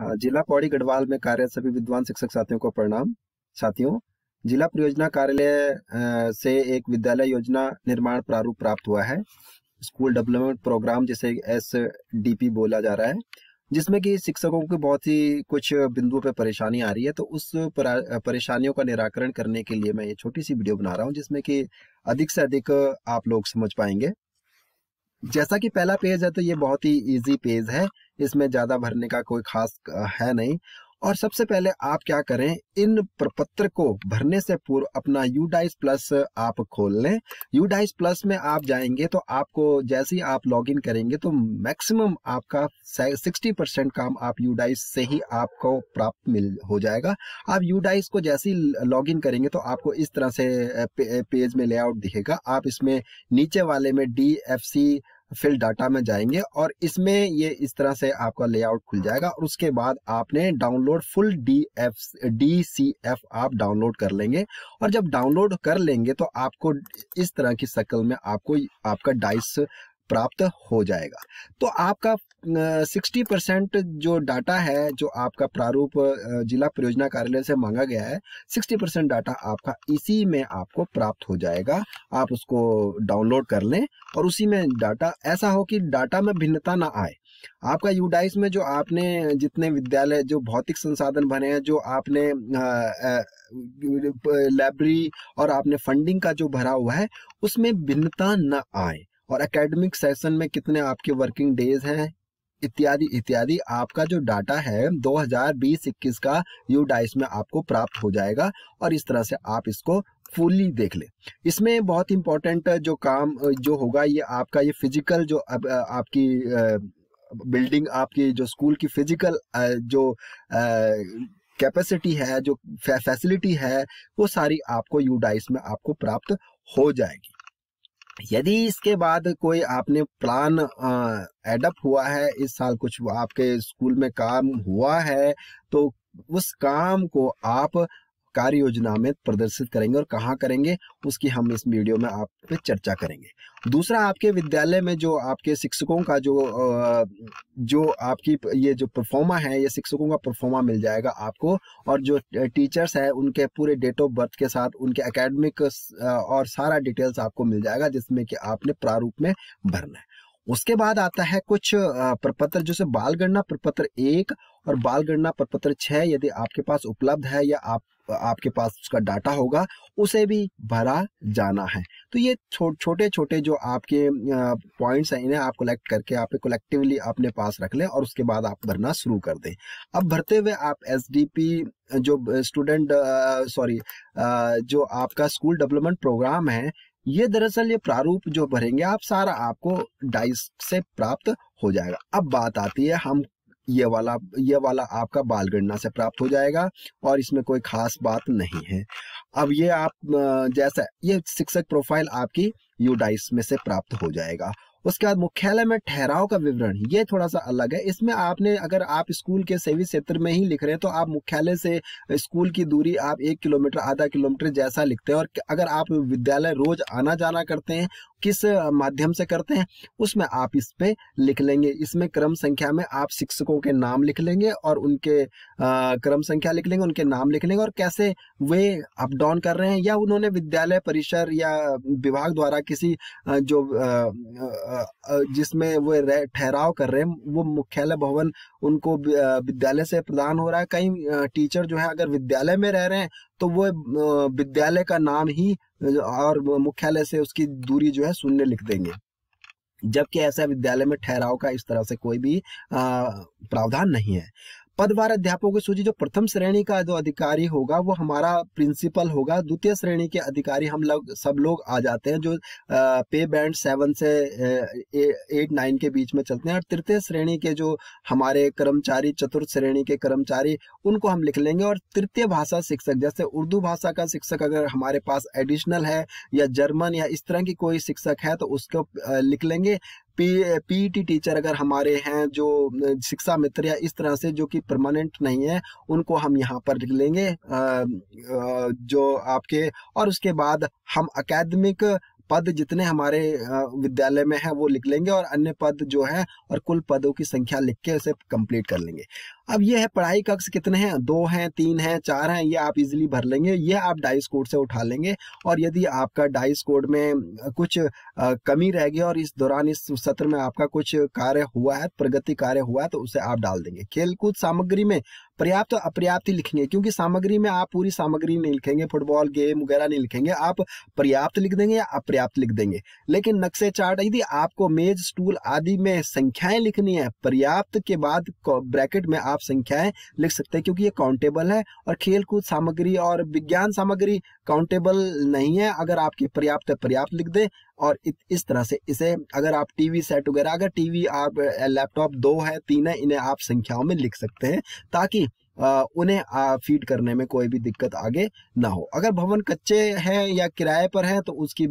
जिला पौड़ी गढ़वाल में कार्यरत सभी विद्वान शिक्षक साथियों को प्रणाम। साथियों, जिला परियोजना कार्यालय से एक विद्यालय योजना निर्माण प्रारूप प्राप्त हुआ है। स्कूल डेवलपमेंट प्रोग्राम जिसे SDP बोला जा रहा है, जिसमें कि शिक्षकों की बहुत ही कुछ बिंदुओं पे परेशानी आ रही है। तो उस परेशानियों का निराकरण करने के लिए मैं ये छोटी सी वीडियो बना रहा हूँ, जिसमें कि अधिक से अधिक आप लोग समझ पाएंगे। जैसा कि पहला पेज है, तो ये बहुत ही इजी पेज है, इसमें ज़्यादा भरने का कोई खास है नहीं। और सबसे पहले आप क्या करें, इन प्रपत्र को भरने से पूर्व अपना UDICE प्लस आप खोल लें। UDICE प्लस में आप जाएंगे तो आपको जैसे ही आप लॉगिन करेंगे तो मैक्सिमम आपका 60% काम आप UDICE से ही आपको प्राप्त हो जाएगा। आप UDICE को जैसे ही लॉगिन करेंगे तो आपको इस तरह से पेज में लेआउट दिखेगा। आप इसमें नीचे वाले में DFC फिल डाटा में जाएंगे और इसमें ये इस तरह से आपका लेआउट खुल जाएगा। और उसके बाद आपने डाउनलोड फुल DCF आप डाउनलोड कर लेंगे। और जब डाउनलोड कर लेंगे तो आपको इस तरह की शक्ल में आपको आपका डाइस प्राप्त हो जाएगा। तो आपका 60% जो डाटा है, जो आपका प्रारूप जिला परियोजना कार्यालय से मांगा गया है, 60% डाटा आपका इसी में आपको प्राप्त हो जाएगा। आप उसको डाउनलोड कर लें और उसी में डाटा ऐसा हो कि डाटा में भिन्नता ना आए। आपका UDICE में जो आपने जितने विद्यालय जो भौतिक संसाधन भरे हैं, जो आपने लाइब्रेरी और आपने फंडिंग का जो भरा हुआ है, उसमें भिन्नता न आए। और एकेडमिक सेशन में कितने आपके वर्किंग डेज हैं, इत्यादि इत्यादि आपका जो डाटा है 2020-21 का UDICE में आपको प्राप्त हो जाएगा। और इस तरह से आप इसको फुल्ली देख लें। इसमें बहुत इंपॉर्टेंट जो काम जो होगा, ये आपका ये फिजिकल जो आपकी बिल्डिंग, आपकी जो स्कूल की फिजिकल जो कैपेसिटी है, जो फैसिलिटी है, वो सारी आपको UDICE में आपको प्राप्त हो जाएगी। यदि इसके बाद कोई आपने प्लान एडअप हुआ है, इस साल कुछ आपके स्कूल में काम हुआ है, तो उस काम को आप कार्य योजना में प्रदर्शित करेंगे। और कहाँ करेंगे, उसकी हम इस वीडियो में आप पे चर्चा करेंगे। दूसरा, आपके विद्यालय में जो आपके शिक्षकों का जो आपकी ये जो परफॉर्मा है, ये शिक्षकों का परफॉर्मा मिल जाएगा आपको। और जो टीचर्स है, उनके पूरे डेट ऑफ बर्थ के साथ उनके एकेडमिक और सारा डिटेल्स आपको मिल जाएगा, जिसमें कि आपने प्रारूप में भरना है। उसके बाद आता है कुछ प्रपत्र, जैसे बाल गणना प्रपत्र 1 और बाल गणना प्रपत्र 6, यदि आपके पास उपलब्ध है या आपके पास उसका डाटा होगा, उसे भी भरा जाना है। तो ये छोटे छोटे जो आपके पॉइंट्स हैं, इन्हें आप कलेक्ट करके आप कलेक्टिवली अपने पास रख लें और उसके बाद आप भरना शुरू कर दें। अब भरते हुए आप SDP जो जो आपका स्कूल डेवलपमेंट प्रोग्राम है, ये दरअसल ये प्रारूप जो भरेंगे आप, सारा आपको डाइस से प्राप्त हो जाएगा। अब बात आती है, हम ये वाला आपका बाल गणना से प्राप्त हो जाएगा और इसमें कोई खास बात नहीं है। अब ये आप जैसा ये शिक्षक प्रोफाइल आपकी UDICE में से प्राप्त हो जाएगा। उसके बाद मुख्यालय में ठहराव का विवरण, ये थोड़ा सा अलग है। इसमें आपने, अगर आप स्कूल के सेवी क्षेत्र में ही लिख रहे हैं, तो आप मुख्यालय से स्कूल की दूरी आप 1 किलोमीटर, आधा किलोमीटर जैसा लिखते हैं। और अगर आप विद्यालय रोज आना जाना करते हैं, किस माध्यम से करते हैं, उसमें आप इस पे लिख लेंगे। इसमें क्रम संख्या में आप शिक्षकों के नाम लिख लेंगे और उनके क्रम संख्या लिख लेंगे, उनके नाम लिख लेंगे और कैसे वे अप डाउन कर रहे हैं, या उन्होंने विद्यालय परिसर या विभाग द्वारा किसी जो जिसमें वो ठहराव कर रहे हैं, वो मुख्यालय भवन उनको विद्यालय से प्रदान हो रहा है। कई टीचर जो है, अगर विद्यालय में रह रहे हैं, तो वो विद्यालय का नाम ही और मुख्यालय से उसकी दूरी जो है शून्य लिख देंगे, जबकि ऐसा विद्यालय में ठहराव का इस तरह से कोई भी प्रावधान नहीं है। पदवार अध्यापकों की सूची, जो प्रथम श्रेणी का जो अधिकारी होगा वो हमारा प्रिंसिपल होगा। द्वितीय श्रेणी के अधिकारी हम लोग सब लोग आ जाते हैं, जो पे बैंड 7 से 8-9 के बीच में चलते हैं। और तृतीय श्रेणी के जो हमारे कर्मचारी, चतुर्थ श्रेणी के कर्मचारी, उनको हम लिख लेंगे। और तृतीय भाषा शिक्षक, जैसे उर्दू भाषा का शिक्षक अगर हमारे पास एडिशनल है, या जर्मन या इस तरह की कोई शिक्षक है, तो उसको लिख लेंगे। PET टीचर अगर हमारे हैं, जो शिक्षा मित्र या इस तरह से जो कि परमानेंट नहीं है, उनको हम यहाँ पर लिख लेंगे जो आपके। और उसके बाद हम अकेडमिक पद जितने हमारे विद्यालय में है वो लिख लेंगे और अन्य पद जो है और कुल पदों की संख्या लिख के उसे कंप्लीट कर लेंगे। अब ये है पढ़ाई कक्ष कितने हैं, 2 हैं, 3 हैं, 4 हैं, ये आप इजीली भर लेंगे। ये आप डाइस कोड से उठा लेंगे और यदि आपका डाइस कोड में कुछ कमी रह गई और इस दौरान इस सत्र में आपका कुछ कार्य हुआ है, प्रगति कार्य हुआ है, तो उसे आप डाल देंगे। खेलकूद सामग्री में पर्याप्त और अपर्याप्त ही लिखेंगे, क्योंकि सामग्री में आप पूरी सामग्री नहीं लिखेंगे, फुटबॉल गेम वगैरह नहीं लिखेंगे, आप पर्याप्त लिख देंगे या अपर्याप्त लिख देंगे। लेकिन नक्शे चार्ट यदि आपको मेज स्टूल आदि में संख्याएं लिखनी है, पर्याप्त के बाद ब्रैकेट में आप संख्याएं लिख सकते हैं, क्योंकि ये काउंटेबल है। और खेलकूद सामग्री और विज्ञान सामग्री काउंटेबल नहीं है, अगर आपकी पर्याप्त है पर्याप्त लिख दें। और इस तरह से इसे, अगर आप टीवी सेट वगैरह, अगर टीवी आप लैपटॉप 2 है 3 है, इन्हें आप संख्याओं में लिख सकते हैं ताकि उन्हें फीड करने में कोई भी दिक्कत आगे ना हो। अगर भवन कच्चे हैं या किराए पर है तो उसकी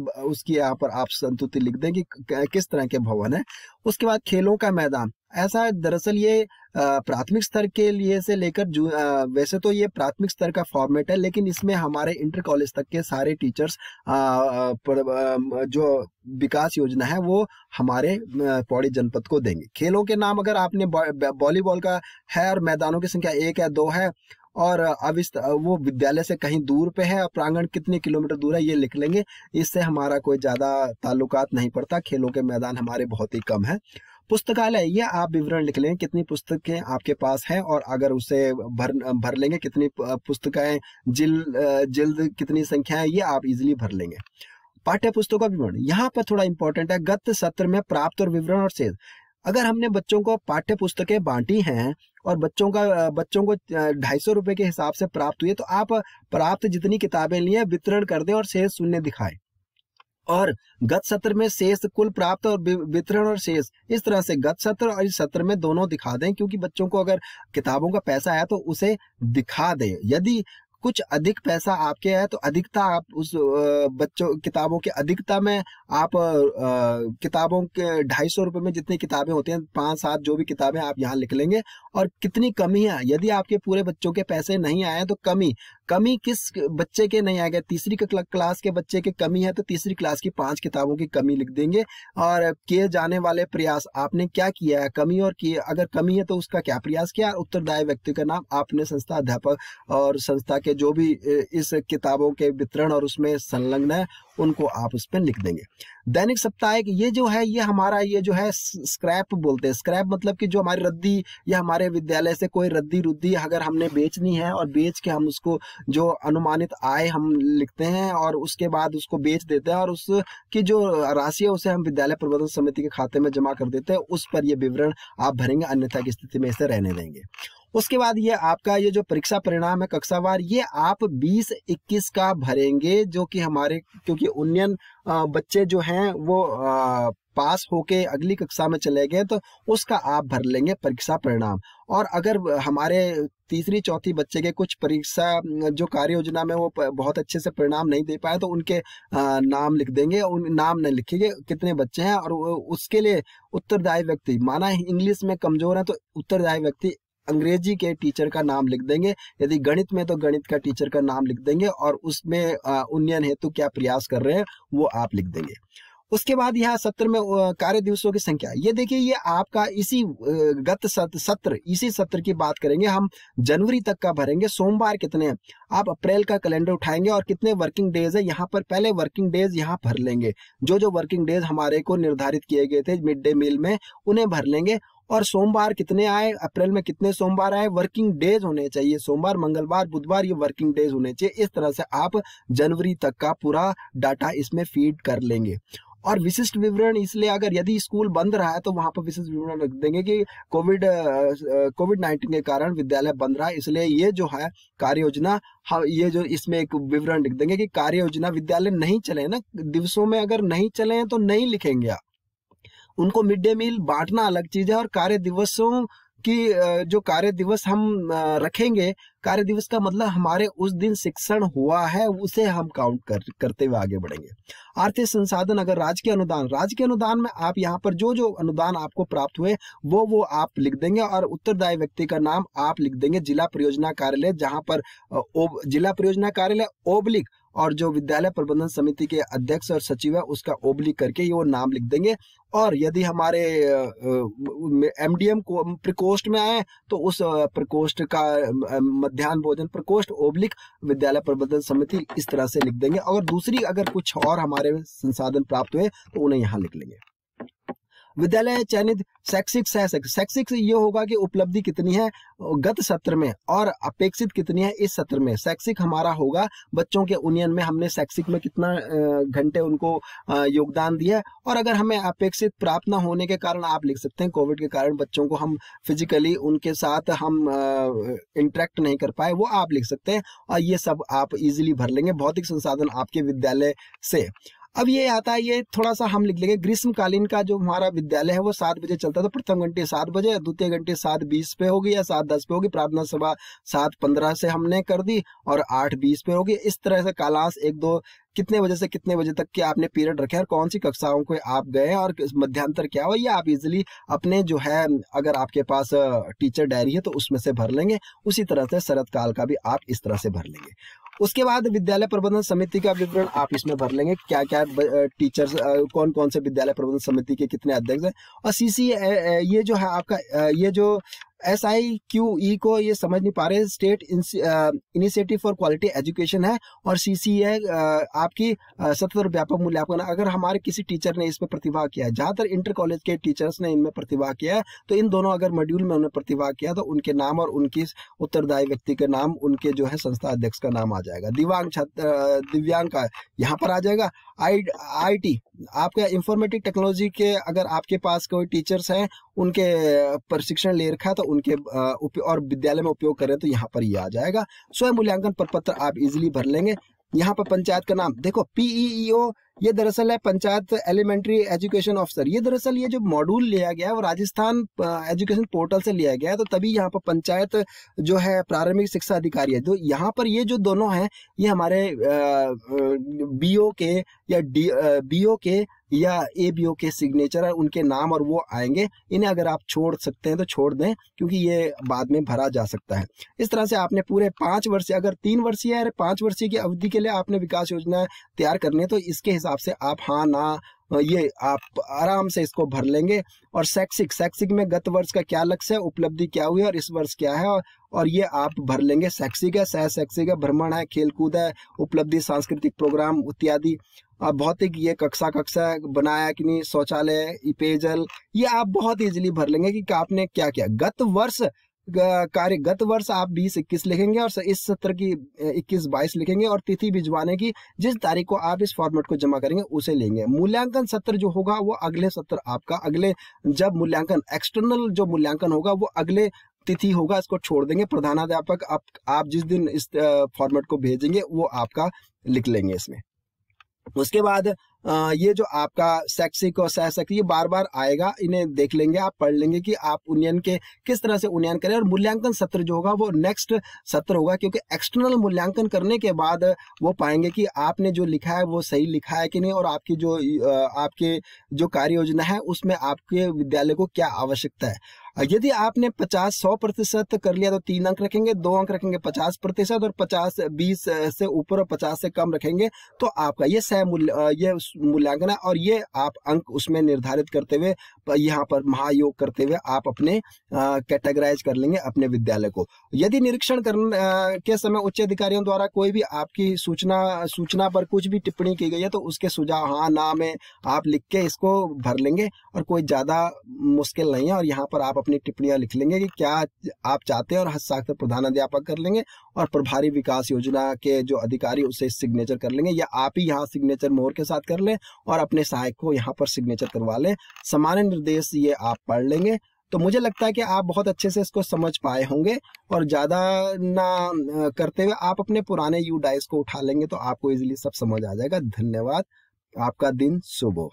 यहाँ पर आप संतुति लिख दें कि किस तरह के भवन है। उसके बाद खेलों का मैदान, ऐसा दरअसल ये प्राथमिक स्तर के लिए से लेकर वैसे तो ये प्राथमिक स्तर का फॉर्मेट है, लेकिन इसमें हमारे इंटर कॉलेज तक के सारे टीचर्स जो विकास योजना है वो हमारे पौड़ी जनपद को देंगे। खेलों के नाम अगर आपने वॉलीबॉल का है और मैदानों की संख्या 1 है 2 है और अब वो विद्यालय से कहीं दूर पे है और प्रांगण कितने किलोमीटर दूर है, ये लिख लेंगे। इससे हमारा कोई ज्यादा ताल्लुकात नहीं पड़ता, खेलों के मैदान हमारे बहुत ही कम है। पुस्तकालय, ये आप विवरण लिख लें कितनी पुस्तकें आपके पास हैं और अगर उसे भर लेंगे कितनी पुस्तकें जिल्द कितनी संख्या है, ये आप इजीली भर लेंगे। पाठ्य पुस्तकों का विवरण यहाँ पर थोड़ा इंपॉर्टेंट है, गत सत्र में प्राप्त और विवरण और शेष। अगर हमने बच्चों को पाठ्य पुस्तकें बांटी हैं और बच्चों को 250 रुपए के हिसाब से प्राप्त हुई है, तो आप प्राप्त जितनी किताबें लिए वितरण कर दें और शेष शून्य दिखाएं। और गत सत्र में शेष, कुल प्राप्त और वितरण और शेष, इस तरह से गत सत्र और इस सत्र में दोनों दिखा दें, क्योंकि बच्चों को अगर किताबों का पैसा है तो उसे दिखा दें। यदि कुछ अधिक पैसा आपके है तो अधिकता आप उस बच्चों किताबों के अधिकता में आप किताबों के 250 रुपए में जितनी किताबें होती हैं 5-7 जो भी किताबें आप यहाँ लिख लेंगे। और कितनी कमी है, यदि आपके पूरे बच्चों के पैसे नहीं आए तो कमी किस बच्चे के नहीं आएगा, तीसरी क्लास के बच्चे के कमी है तो तीसरी क्लास की 5 किताबों की कमी लिख देंगे। और किए जाने वाले प्रयास, आपने क्या किया है, कमी और किए, अगर कमी है तो उसका क्या प्रयास किया, उत्तरदायी व्यक्ति का नाम आपने संस्था अध्यापक और संस्था के जो भी इस किताबों के वितरण और उसमें संलग्न है उनको आप उस पर लिख देंगे। दैनिक साप्ताहिक, ये जो है ये हमारा ये जो है स्क्रैप बोलते हैं। स्क्रैप मतलब कि जो हमारी रद्दी या हमारे विद्यालय से कोई रद्दी रुद्दी अगर हमने बेचनी है और बेच के हम उसको जो अनुमानित आय हम लिखते हैं और उसके बाद उसको बेच देते हैं और उसकी जो राशि है उसे हम विद्यालय प्रबंधन समिति के खाते में जमा कर देते हैं, उस पर ये विवरण आप भरेंगे, अन्यथा की स्थिति में इसे रहने देंगे। उसके बाद ये आपका ये जो परीक्षा परिणाम है कक्षावार, ये आप 20-21 का भरेंगे, जो कि हमारे क्योंकि उन्नयन बच्चे जो हैं वो पास होके अगली कक्षा में चले गए तो उसका आप भर लेंगे परीक्षा परिणाम। और अगर हमारे तीसरी चौथी बच्चे के कुछ परीक्षा जो कार्य योजना में वो बहुत अच्छे से परिणाम नहीं दे पाए तो उनके नाम लिख देंगे, उन नाम नहीं लिखेंगे कितने बच्चे हैं। और उसके लिए उत्तरदायी व्यक्ति, माना इंग्लिश में कमजोर है तो उत्तरदायी व्यक्ति अंग्रेजी के टीचर का नाम लिख देंगे, यदि गणित में तो गणित का टीचर का नाम लिख देंगे और उसमें उन्नयन हेतु क्या प्रयास कर रहे हैं वो आप लिख देंगे। उसके बाद यहाँ सत्र में कार्य दिवसों की संख्या, ये देखिए ये आपका इसी गत सत्र इसी सत्र की बात करेंगे हम, जनवरी तक का भरेंगे। सोमवार कितने हैं, आप अप्रैल का कैलेंडर उठाएंगे और कितने वर्किंग डेज है यहाँ पर पहले वर्किंग डेज यहाँ भर लेंगे, जो वर्किंग डेज हमारे को निर्धारित किए गए थे मिड डे मील में उन्हें भर लेंगे। और सोमवार कितने आए, अप्रैल में कितने सोमवार आए, वर्किंग डेज होने चाहिए, सोमवार मंगलवार बुधवार ये वर्किंग डेज होने चाहिए। इस तरह से आप जनवरी तक का पूरा डाटा इसमें फीड कर लेंगे। और विशिष्ट विवरण, इसलिए अगर यदि स्कूल बंद रहा है तो वहां पर विशिष्ट विवरण रख देंगे कि कोविड-19 के कारण विद्यालय बंद रहा है, इसलिए ये जो है कार्य योजना, ये जो इसमें एक विवरण लिख देंगे कि कार्य योजना विद्यालय नहीं चले ना दिवसों में, अगर नहीं चले तो नहीं लिखेंगे आप, उनको मिड डे मील बांटना अलग चीज है। और कार्य दिवसों की जो कार्य दिवस हम रखेंगे, कार्य दिवस का मतलब हमारे उस दिन शिक्षण हुआ है उसे हम काउंट करते हुए आगे बढ़ेंगे। आर्थिक संसाधन, अगर राज्य के अनुदान में आप यहाँ पर जो अनुदान आपको प्राप्त हुए वो आप लिख देंगे और उत्तरदायी व्यक्ति का नाम आप लिख देंगे। जिला परियोजना कार्यालय, जहाँ पर जिला परियोजना कार्यालय ओब्लिक और जो विद्यालय प्रबंधन समिति के अध्यक्ष और सचिव है उसका ओब्लिक करके ये वो नाम लिख देंगे। और यदि हमारे एमडीएम को प्रकोष्ठ में आए तो उस प्रकोष्ठ का मध्याह्न भोजन प्रकोष्ठ ओब्लिक विद्यालय प्रबंधन समिति इस तरह से लिख देंगे। और दूसरी अगर कुछ और हमारे संसाधन प्राप्त हुए तो उन्हें यहाँ लिख लेंगे। विद्यालय चयनित शैक्षिक शैक्षिक ये होगा कि उपलब्धि कितनी है गत सत्र में और अपेक्षित कितनी है इस सत्र में। शैक्षिक हमारा होगा बच्चों के उन्नयन में हमने शैक्षिक में कितना घंटे उनको योगदान दिया। और अगर हमें अपेक्षित प्राप्त न होने के कारण आप लिख सकते हैं कोविड के कारण बच्चों को हम फिजिकली उनके साथ हम इंटरेक्ट नहीं कर पाए, वो आप लिख सकते हैं। और ये सब आप इजीली भर लेंगे भौतिक संसाधन आपके विद्यालय से। अब ये आता है, ये थोड़ा सा हम लिख लेंगे ग्रीष्मकालीन का जो हमारा विद्यालय है वो 7 बजे चलता है, तो प्रथम घंटे 7 बजे, द्वितीय घंटे 7:20 पे होगी या 7:10 पे होगी, प्रार्थना सभा 7:15 से हमने कर दी और 8:20 पे होगी। इस तरह से कालांश 1-2 कितने बजे से कितने बजे तक के आपने पीरियड रखे और कौन सी कक्षाओं को आप गए और मध्यांतर क्या हो, ये आप इजिली अपने जो है अगर आपके पास टीचर डायरी है तो उसमें से भर लेंगे। उसी तरह से शरद काल का भी आप इस तरह से भर लेंगे। उसके बाद विद्यालय प्रबंधन समिति का विवरण आप इसमें भर लेंगे, क्या क्या टीचर्स कौन कौन से विद्यालय प्रबंधन समिति के कितने अध्यक्ष हैं। और सीसी ये जो है आपका ये जो SIQE को ये समझ नहीं पा रहे, state initiative for quality education है, और CC है आपकी सतत व्यापक मूल्यांकन। अगर हमारे किसी टीचर ने इसमें प्रतिभाग किया है, ज्यादातर इंटर कॉलेज के टीचर्स ने इनमें प्रतिभाग किया है, तो इन दोनों अगर मॉड्यूल में उन्होंने प्रतिभाग किया तो उनके नाम और उनकी उत्तरदायी व्यक्ति के नाम, उनके जो है संस्था अध्यक्ष का नाम आ जाएगा। दिव्यांग का यहाँ पर आ जाएगा। IT आपका इंफॉर्मेटिक टेक्नोलॉजी के अगर आपके पास कोई टीचर्स हैं उनके प्रशिक्षण ले रखा है तो उनके और विद्यालय में उपयोग करें तो यहाँ पर ये आ जाएगा। स्वयं मूल्यांकन प्रपत्र आप इजीली भर लेंगे। यहाँ पर पंचायत का नाम देखो PEEO, ये दरअसल है पंचायत एलिमेंट्री एजुकेशन ऑफिसर। ये दरअसल ये जो मॉड्यूल लिया गया है वो राजस्थान एजुकेशन पोर्टल से लिया गया है, तो तभी यहाँ पर पंचायत जो है प्रारंभिक शिक्षा अधिकारी है। तो यहाँ पर ये जो दोनों हैं ये हमारे BO के या BO के या ABO के सिग्नेचर है, उनके नाम और वो आएंगे। इन्हें अगर आप छोड़ सकते हैं तो छोड़ दें क्योंकि ये बाद में भरा जा सकता है। इस तरह से आपने पूरे 5 वर्ष, अगर 3 वर्षीय है 5 वर्षीय की अवधि के लिए आपने विकास योजना तैयार करनी है तो इसके हिसाब से आप हाँ ना ये आप आराम से इसको भर लेंगे। और शैक्षिक में गत वर्ष का क्या लक्ष्य है, उपलब्धि क्या हुई और इस वर्ष क्या है, और ये आप भर लेंगे। शैक्षिक है, सह शैक्षिक है, भ्रमण है, खेलकूद है, उपलब्धि सांस्कृतिक प्रोग्राम इत्यादि। भौतिक ये कक्षा बनाया कि नहीं, शौचालय, पेयजल, ये आप बहुत इजीली भर लेंगे कि आपने क्या किया। गत वर्ष कार्य, गत वर्ष आप 20-21 लिखेंगे और इस सत्र की 21-22 लिखेंगे और तिथि भिजवाने की जिस तारीख को आप इस फॉर्मेट को जमा करेंगे उसे लेंगे। मूल्यांकन सत्र जो होगा वो अगले सत्र आपका अगले, जब मूल्यांकन एक्सटर्नल जो मूल्यांकन होगा वो अगले तिथि होगा, इसको छोड़ देंगे। प्रधानाध्यापक आप जिस दिन इस फॉर्मेट को भेजेंगे वो आपका लिख लेंगे इसमें। उसके बाद ये जो आपका शैक्षिक और सह शैक्षिक ये बार बार आएगा, इन्हें देख लेंगे, आप पढ़ लेंगे कि आप उन्नयन के किस तरह से उन्नयन करें। और मूल्यांकन सत्र जो होगा वो नेक्स्ट सत्र होगा, क्योंकि एक्सटर्नल मूल्यांकन करने के बाद वो पाएंगे कि आपने जो लिखा है वो सही लिखा है कि नहीं, और आपकी जो कार्य योजना है उसमें आपके विद्यालय को क्या आवश्यकता है। यदि आपने 50-100% कर लिया तो 3 अंक रखेंगे, 2 अंक रखेंगे 50% और 50-20 से ऊपर और 50 से कम रखेंगे तो आपका ये ये मूल्यांकन है। और ये आप अंक उसमें निर्धारित करते हुए यहाँ पर महायोग करते हुए आप अपने कैटेगराइज कर लेंगे अपने विद्यालय को। यदि निरीक्षण के समय उच्च अधिकारियों द्वारा कोई भी आपकी सूचना पर कुछ भी टिप्पणी की गई है तो उसके सुझाव हाँ ना में आप लिख के इसको भर लेंगे, और कोई ज्यादा मुश्किल नहीं है। और यहाँ पर आप अपनी टिप्पणियां लिख लेंगे कि क्या आप चाहते हैं और हस्ताक्षर प्रधानाध्यापक कर लेंगे और प्रभारी विकास योजना के जो अधिकारी उसे सिग्नेचर कर लेंगे, या आप ही यहाँ सिग्नेचर मोहर के साथ कर लें और अपने सहायक को यहाँ पर सिग्नेचर करवा लें। सामान्य निर्देश ये आप पढ़ लेंगे। तो मुझे लगता है कि आप बहुत अच्छे से इसको समझ पाए होंगे, और ज़्यादा ना करते हुए आप अपने पुराने डाइस को उठा लेंगे तो आपको इजीली सब समझ आ जाएगा। धन्यवाद, आपका दिन शुभ हो।